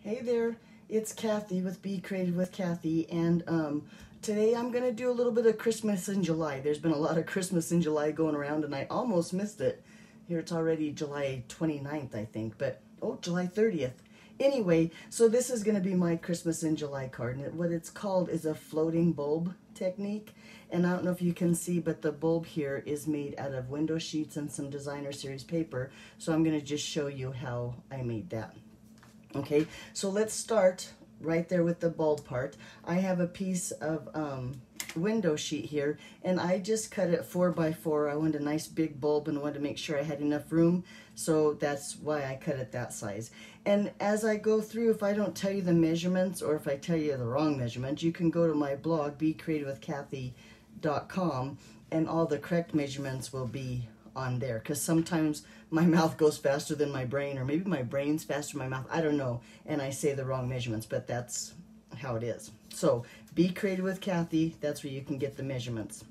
Hey there, it's Kathy with Be Creative with Kathy, and today I'm going to do a little bit of Christmas in July. There's been a lot of Christmas in July going around, and I almost missed it. Here it's already July 29th, I think, but oh, July 30th. Anyway, so this is going to be my Christmas in July card, and what it's called is a floating bulb technique. And I don't know if you can see, but the bulb here is made out of window sheets and some designer series paper, so I'm going to just show you how I made that. Okay, so let's start right there with the bulb part. I have a piece of window sheet here, and I just cut it 4 by 4. I wanted a nice big bulb and wanted to make sure I had enough room, so that's why I cut it that size. And as I go through, if I don't tell you the measurements, or if I tell you the wrong measurement, you can go to my blog, BeCreativeWithKathy.com, and all the correct measurements will be on there, because sometimes my mouth goes faster than my brain, or maybe my brain's faster than my mouth, I don't know, and I say the wrong measurements, but that's how it is. So Be Creative with Kathy, that's where you can get the measurements.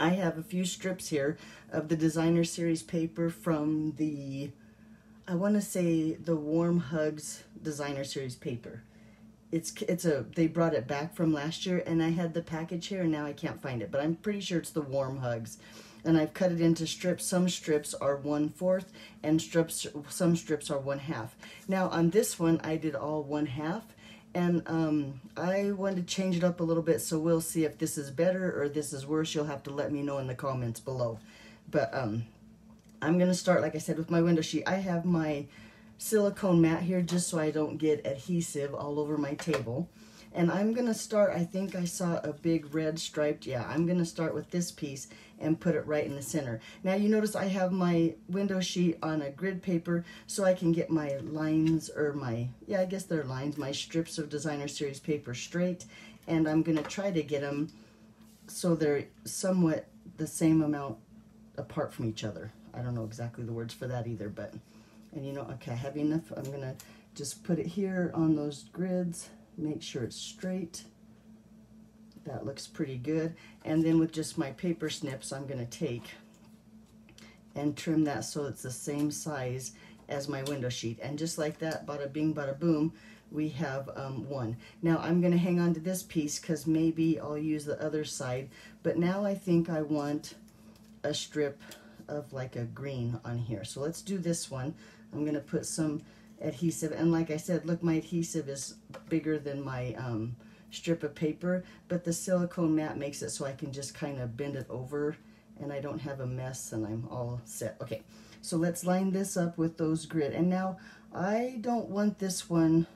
I have a few strips here of the designer series paper from the, I want to say the Warm Hugs designer series paper. They brought it back from last year, and I had the package here and now I can't find it, but I'm pretty sure it's the Warm Hugs. And I've cut it into strips. Some strips are 1/4 and some strips are 1/2. Now on this one I did all 1/2, and I wanted to change it up a little bit, so we'll see if this is better or this is worse. You'll have to let me know in the comments below. But I'm gonna start, like I said, with my window sheet. I have my silicone mat here just so I don't get adhesive all over my table. And I'm gonna start, I think I saw a big red striped, yeah, I'm gonna start with this piece and put it right in the center. Now you notice I have my window sheet on a grid paper so I can get my lines, or my, yeah, I guess they're lines, my strips of designer series paper straight. And I'm gonna try to get them so they're somewhat the same amount apart from each other. I don't know exactly the words for that either, but, and you know, okay, I have enough. I'm gonna just put it here on those grids. Make sure it's straight. That looks pretty good. And then with just my paper snips, I'm going to take and trim that so it's the same size as my window sheet. And just like that, bada bing, bada boom, we have one. Now I'm going to hang on to this piece because maybe I'll use the other side. But now I think I want a strip of like a green on here. So let's do this one. I'm going to put some adhesive, and like I said, look, my adhesive is bigger than my strip of paper, but the silicone mat makes it so I can just kind of bend it over and I don't have a mess and I'm all set. Okay, so let's line this up with those grid. And now I don't want this one,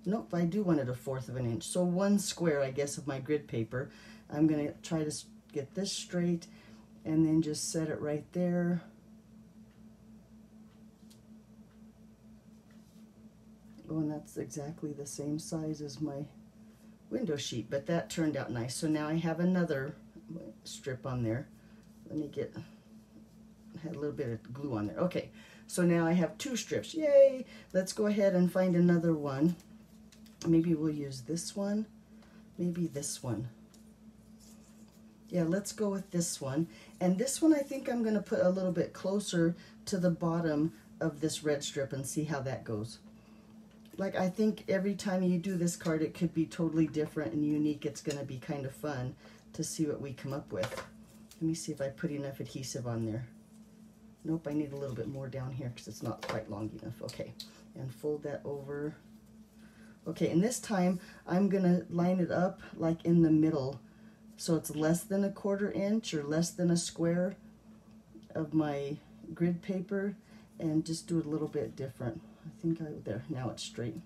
nope, I do want it 1/4 of an inch, so 1 square, I guess, of my grid paper. I'm gonna try to get this straight and then just set it right there. Oh, and that's exactly the same size as my window sheet, but that turned out nice. So now I have another strip on there. Let me get, had a little bit of glue on there. Okay, so now I have 2 strips. Yay! Let's go ahead and find another one. Maybe we'll use this one. Maybe this one. Yeah, let's go with this one. And this one I think I'm going to put a little bit closer to the bottom of this red strip and see how that goes. Like, I think every time you do this card, it could be totally different and unique. It's going to be kind of fun to see what we come up with. Let me see if I put enough adhesive on there. Nope, I need a little bit more down here because it's not quite long enough. Okay, and fold that over. Okay, and this time I'm going to line it up like in the middle, so it's less than 1/4 inch or less than a square of my grid paper, and just do it a little bit different. I think there, now it's straight.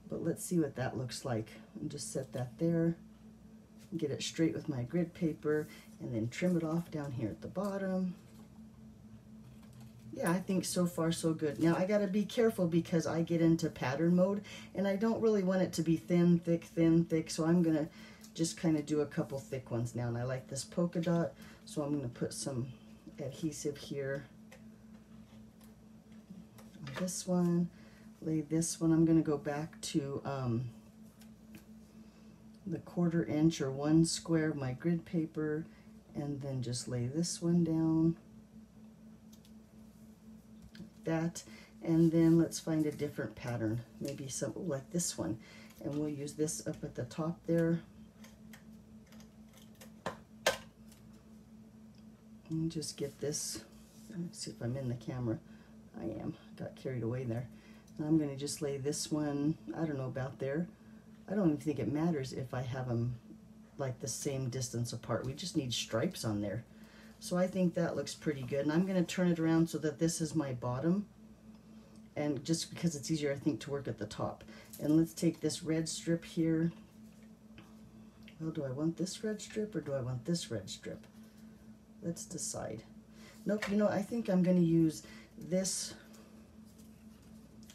But let's see what that looks like. And just set that there, get it straight with my grid paper, and then trim it off down here at the bottom. Yeah, I think so far so good. Now I gotta be careful because I get into pattern mode and I don't really want it to be thin, thick, so I'm gonna just kind of do a couple thick ones now. And I like this polka dot, so I'm gonna put some adhesive here. This one, lay this one. I'm going to go back to the 1/4 inch or 1 square of my grid paper, and then just lay this one down like that. And then let's find a different pattern, maybe something like this one. And we'll use this up at the top there. And just get this, let's see if I'm in the camera. I am, got carried away there. And I'm gonna just lay this one, I don't know, about there. I don't even think it matters if I have them like the same distance apart. We just need stripes on there. So I think that looks pretty good. And I'm gonna turn it around so that this is my bottom. And just because it's easier, I think, to work at the top. And let's take this red strip here. Well, do I want this red strip or do I want this red strip? Let's decide. Nope, you know, I think I'm going to use this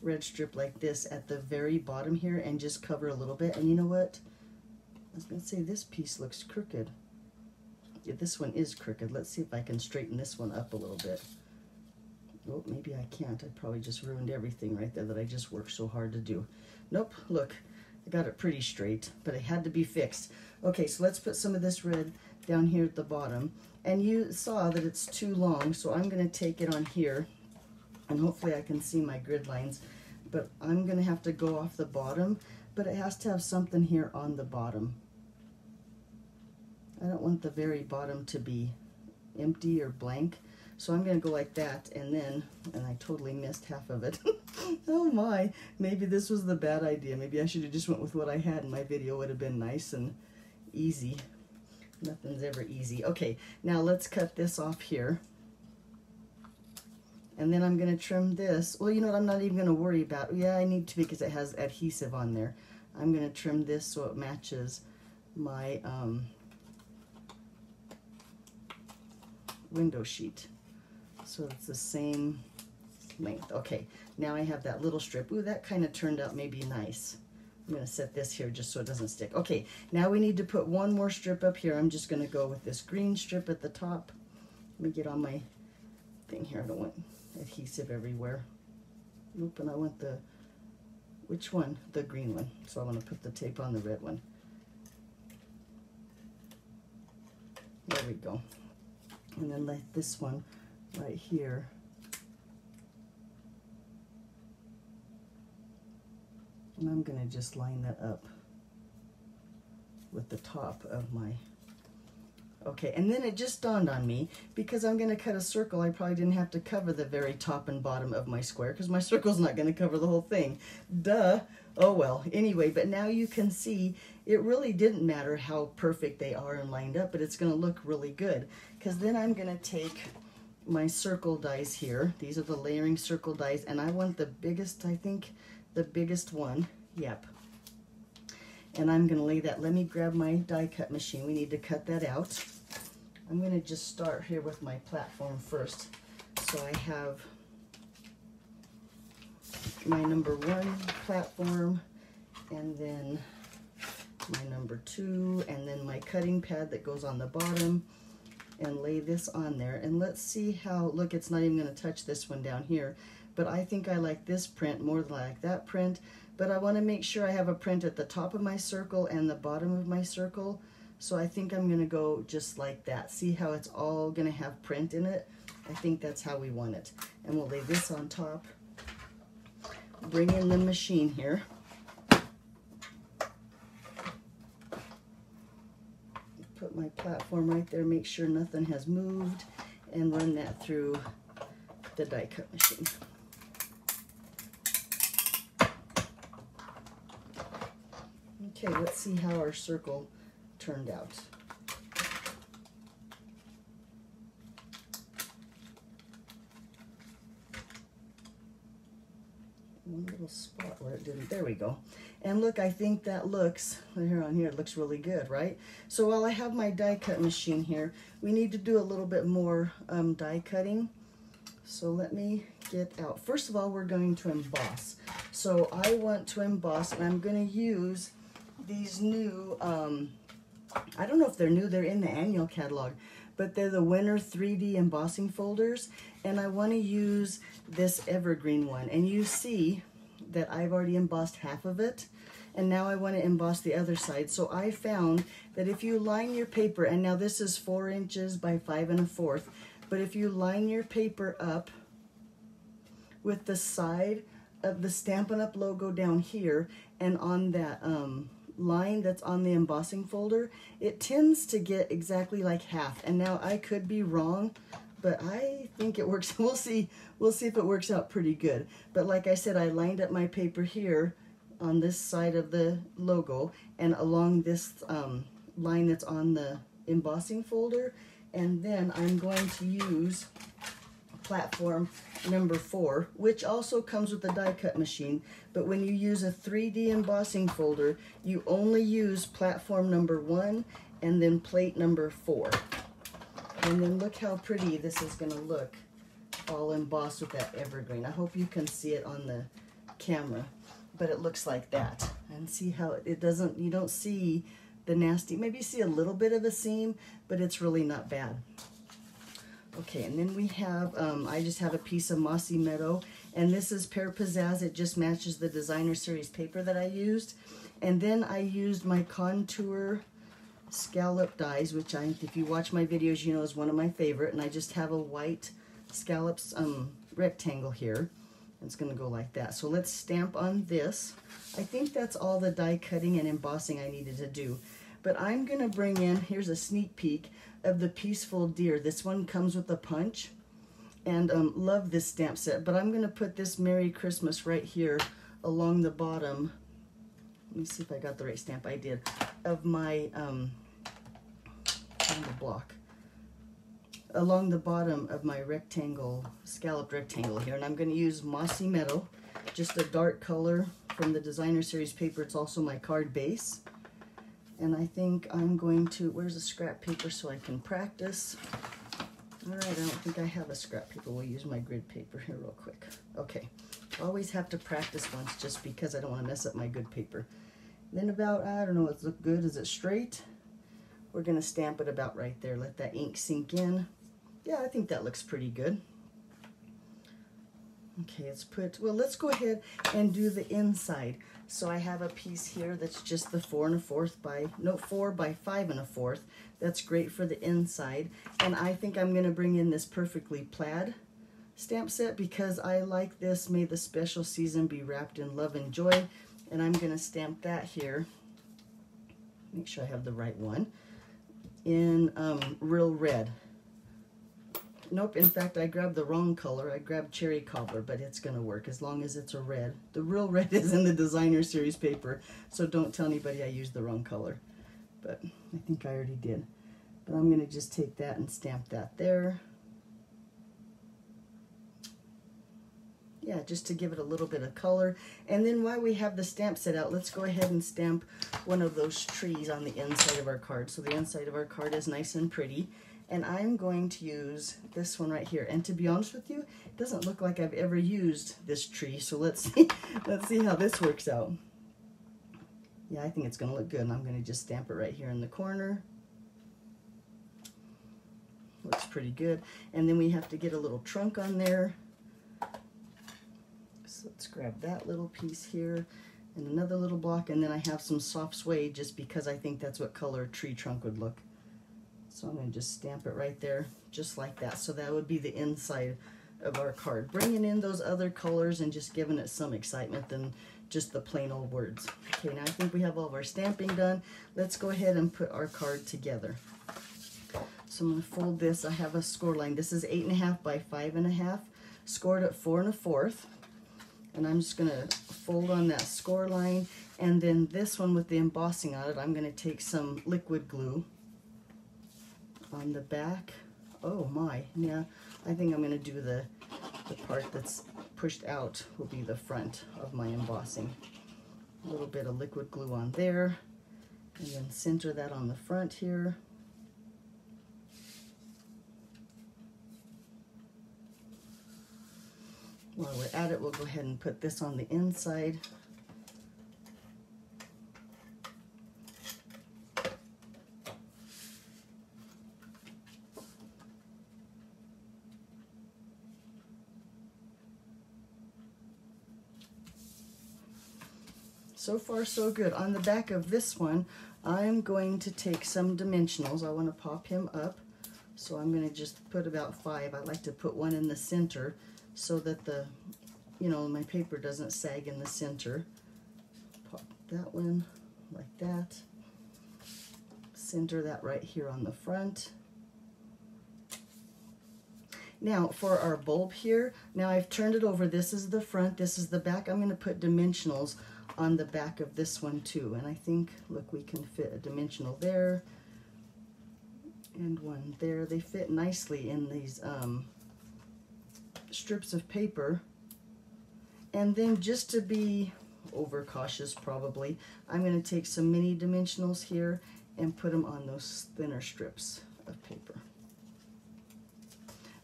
red strip like this at the very bottom here and just cover a little bit. And you know what? I was going to say this piece looks crooked. Yeah, this one is crooked. Let's see if I can straighten this one up a little bit. Oh, maybe I can't. I probably just ruined everything right there that I just worked so hard to do. Nope, look, I got it pretty straight, but it had to be fixed. Okay, so let's put some of this red down here at the bottom. And you saw that it's too long, so I'm going to take it on here, and hopefully I can see my grid lines, but I'm going to have to go off the bottom, but it has to have something here on the bottom. I don't want the very bottom to be empty or blank, so I'm going to go like that, and then, and I totally missed half of it. Oh my, maybe this was the bad idea. Maybe I should have just went with what I had, and my video would have been nice and easy. Nothing's ever easy. Okay, now let's cut this off here. And then I'm going to trim this. Well, you know what, I'm not even going to worry about. Yeah, I need to because it has adhesive on there. I'm going to trim this so it matches my window sheet. So it's the same length. Okay, now I have that little strip. Ooh, that kind of turned out maybe nice. I'm going to set this here just so it doesn't stick. Okay, now we need to put one more strip up here. I'm just going to go with this green strip at the top. Let me get on my thing here. I don't want adhesive everywhere. Nope, and I want the, which one? The green one. So I want to put the tape on the red one. There we go. And then like this one right here. And I'm going to just line that up with the top of my, okay, and then it just dawned on me, because I'm going to cut a circle, I probably didn't have to cover the very top and bottom of my square, because my circle's not going to cover the whole thing. Duh. Oh well, anyway, but now you can see it really didn't matter how perfect they are and lined up, but it's going to look really good, because then I'm going to take my circle dies here. These are the layering circle dies, and I want the biggest, I think, the biggest one, yep. And I'm gonna lay that, let me grab my die cut machine. We need to cut that out. I'm gonna just start here with my platform first. So I have my number 1 platform, and then my number 2, and then my cutting pad that goes on the bottom, and lay this on there. And let's see how, look, it's not even gonna touch this one down here. But I think I like this print more than I like that print. But I want to make sure I have a print at the top of my circle and the bottom of my circle. So I think I'm going to go just like that. See how it's all going to have print in it? I think that's how we want it. And we'll lay this on top. Bring in the machine here. Put my platform right there. Make sure nothing has moved. And run that through the die cut machine. Okay, let's see how our circle turned out. One little spot where it didn't, there we go. And look, I think that looks, here on here, it looks really good, right? So while I have my die cut machine here, we need to do a little bit more die cutting. So let me get out. First of all, we're going to emboss. So I want to emboss, and I'm going to use these new, I don't know if they're new, they're in the annual catalog, but they're the Winter 3D embossing folders, and I want to use this evergreen one. And you see that I've already embossed half of it, and now I want to emboss the other side. So I found that if you line your paper, and now this is 4 inches by 5 1/4, but if you line your paper up with the side of the Stampin' Up! Logo down here, and on that line that's on the embossing folder, it tends to get exactly like half. And now I could be wrong, but I think it works. We'll see if it works out pretty good. But like I said, I lined up my paper here on this side of the logo and along this line that's on the embossing folder, and then I'm going to use platform number 4, which also comes with the die cut machine, but when you use a 3D embossing folder, you only use platform number 1 and then plate number 4. And then look how pretty this is going to look, all embossed with that evergreen. I hope you can see it on the camera, but it looks like that. And see how it doesn't, you don't see the nasty, maybe you see a little bit of a seam, but it's really not bad. Okay, and then we have, I just have a piece of Mossy Meadow, and this is Pear Pizzazz. It just matches the Designer Series paper that I used. And then I used my Contour scallop dies, which if you watch my videos, you know is one of my favorite. And I just have a white scallops rectangle here. It's going to go like that. So let's stamp on this. I think that's all the die cutting and embossing I needed to do. But I'm going to bring in, here's a sneak peek of the Peaceful Deer. This one comes with a punch, and love this stamp set. But I'm going to put this Merry Christmas right here along the bottom. Let me see if I got the right stamp. I did. Of my block. Along the bottom of my rectangle, scalloped rectangle here. And I'm going to use Mossy Meadow, just a dark color from the Designer Series paper. It's also my card base. And I think I'm going to, where's the scrap paper so I can practice? All right, I don't think I have a scrap paper. We'll use my grid paper here real quick. Okay, always have to practice once just because I don't want to mess up my good paper. Then about, I don't know, it's look good. Is it straight? We're gonna stamp it about right there. Let that ink sink in. Yeah, I think that looks pretty good. Okay, let's go ahead and do the inside. So I have a piece here that's just the 4 1/4 by, no, 4 by 5 1/4. That's great for the inside. And I think I'm gonna bring in this Perfectly Plaid stamp set because I like this. May the special season be wrapped in love and joy. And I'm gonna stamp that here. Make sure I have the right one. In Real Red. Nope, in fact, I grabbed the wrong color. I grabbed Cherry Cobbler, but it's going to work as long as it's a red. The Real Red is in the Designer Series paper, so don't tell anybody I used the wrong color. But I think I already did. But I'm going to just take that and stamp that there. Yeah, just to give it a little bit of color. And then while we have the stamp set out, let's go ahead and stamp one of those trees on the inside of our card. So the inside of our card is nice and pretty. And I'm going to use this one right here. And to be honest with you, it doesn't look like I've ever used this tree. So let's see how this works out. Yeah, I think it's going to look good. And I'm going to just stamp it right here in the corner. Looks pretty good. And then we have to get a little trunk on there. So let's grab that little piece here and another little block. And then I have some soft suede just because I think that's what color a tree trunk would look. So I'm going to just stamp it right there, just like that. So that would be the inside of our card. Bringing in those other colors and just giving it some excitement than just the plain old words. Okay, now I think we have all of our stamping done. Let's go ahead and put our card together. So I'm going to fold this. I have a score line. This is 8 1/2 by 5 1/2, scored at 4 1/4. And I'm just going to fold on that score line. And then this one with the embossing on it, I'm going to take some liquid glue on the back. Oh my, yeah, I think I'm going to do the part that's pushed out will be the front of my embossing. A little bit of liquid glue on there, and then center that on the front here. While we're at it, we'll go ahead and put this on the inside. So far, so good. On the back of this one, I'm going to take some dimensionals. I want to pop him up. So I'm going to just put about 5. I like to put one in the center so that the you know, my paper doesn't sag in the center. Pop that one like that. Center that right here on the front. Now for our bulb here, now I've turned it over. This is the front, this is the back. I'm going to put dimensionals on the back of this one too. And I think, look, we can fit a dimensional there and one there. They fit nicely in these strips of paper. And then just to be overcautious probably, I'm going to take some mini dimensionals here and put them on those thinner strips of paper.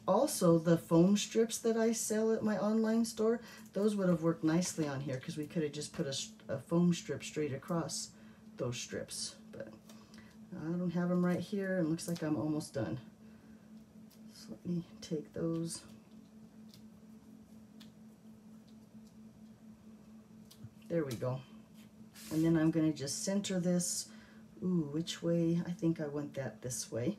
Also, the foam strips that I sell at my online store, those would have worked nicely on here because we could have just put a foam strip straight across those strips. But I don't have them right here, and looks like I'm almost done. So let me take those. There we go. And then I'm going to just center this. Ooh, which way? I think I want that this way.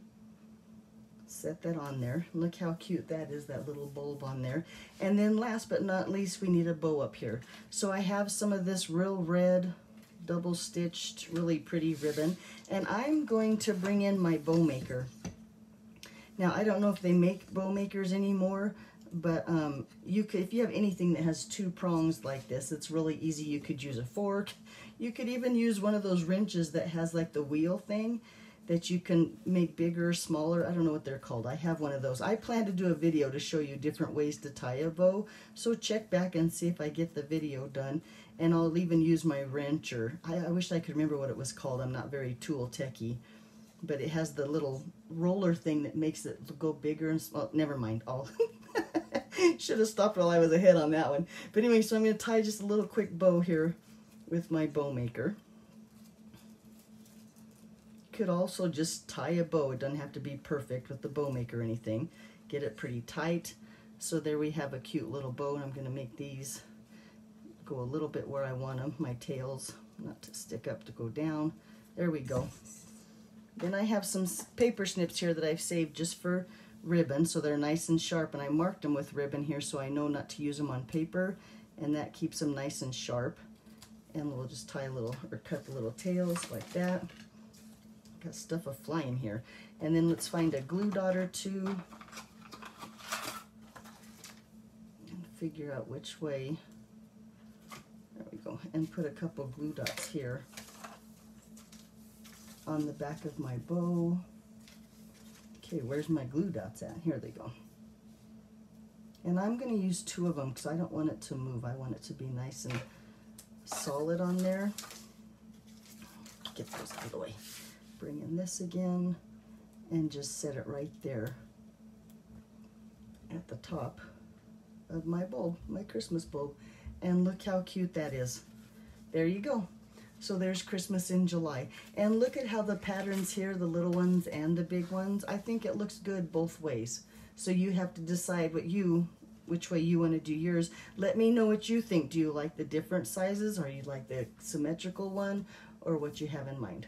Set that on there. Look how cute that is, that little bulb on there. And then last but not least, we need a bow up here. So I have some of this real red double stitched really pretty ribbon, and I'm going to bring in my bow maker. Now I don't know if they make bow makers anymore, but you could, if you have anything that has two prongs like this, it's really easy. You could use a fork. You could even use one of those wrenches that has like the wheel thing that you can make bigger, smaller. I don't know what they're called. I have one of those. I plan to do a video to show you different ways to tie a bow, so check back and see if I get the video done. And I'll even use my wrench, or I wish I could remember what it was called. I'm not very tool techy, but it has the little roller thing that makes it go bigger and small. Never mind. I'll should have stopped while I was ahead on that one. But anyway, so I'm going to tie just a little quick bow here with my bow maker. Could also just tie a bow. It doesn't have to be perfect with the bow maker or anything. Get it pretty tight. So there we have a cute little bow, and I'm going to make these go a little bit where I want them, my tails, not to stick up, to go down. There we go. Then I have some paper snips here that I've saved just for ribbon, so they're nice and sharp, and I marked them with ribbon here so I know not to use them on paper, and that keeps them nice and sharp. And we'll just tie a little, or cut the little tails like that. Got stuff a-flying here. And then let's find a glue dot or two and figure out which way. There we go. And put a couple glue dots here on the back of my bow. Okay, where's my glue dots at? Here they go. And I'm going to use two of them because I don't want it to move. I want it to be nice and solid on there. Get those out of the way. Bring in this again and just set it right there at the top of my bulb, my Christmas bulb. And look how cute that is. There you go. So there's Christmas in July. And look at how the patterns here, the little ones and the big ones, I think it looks good both ways. So you have to decide which way you want to do yours. Let me know what you think. Do you like the different sizes, or you like the symmetrical one, or what you have in mind?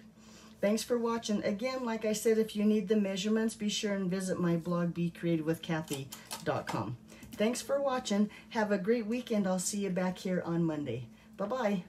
Thanks for watching. Again, like I said, if you need the measurements, be sure and visit my blog, BeCreativeWithKathy.com. Thanks for watching. Have a great weekend. I'll see you back here on Monday. Bye-bye.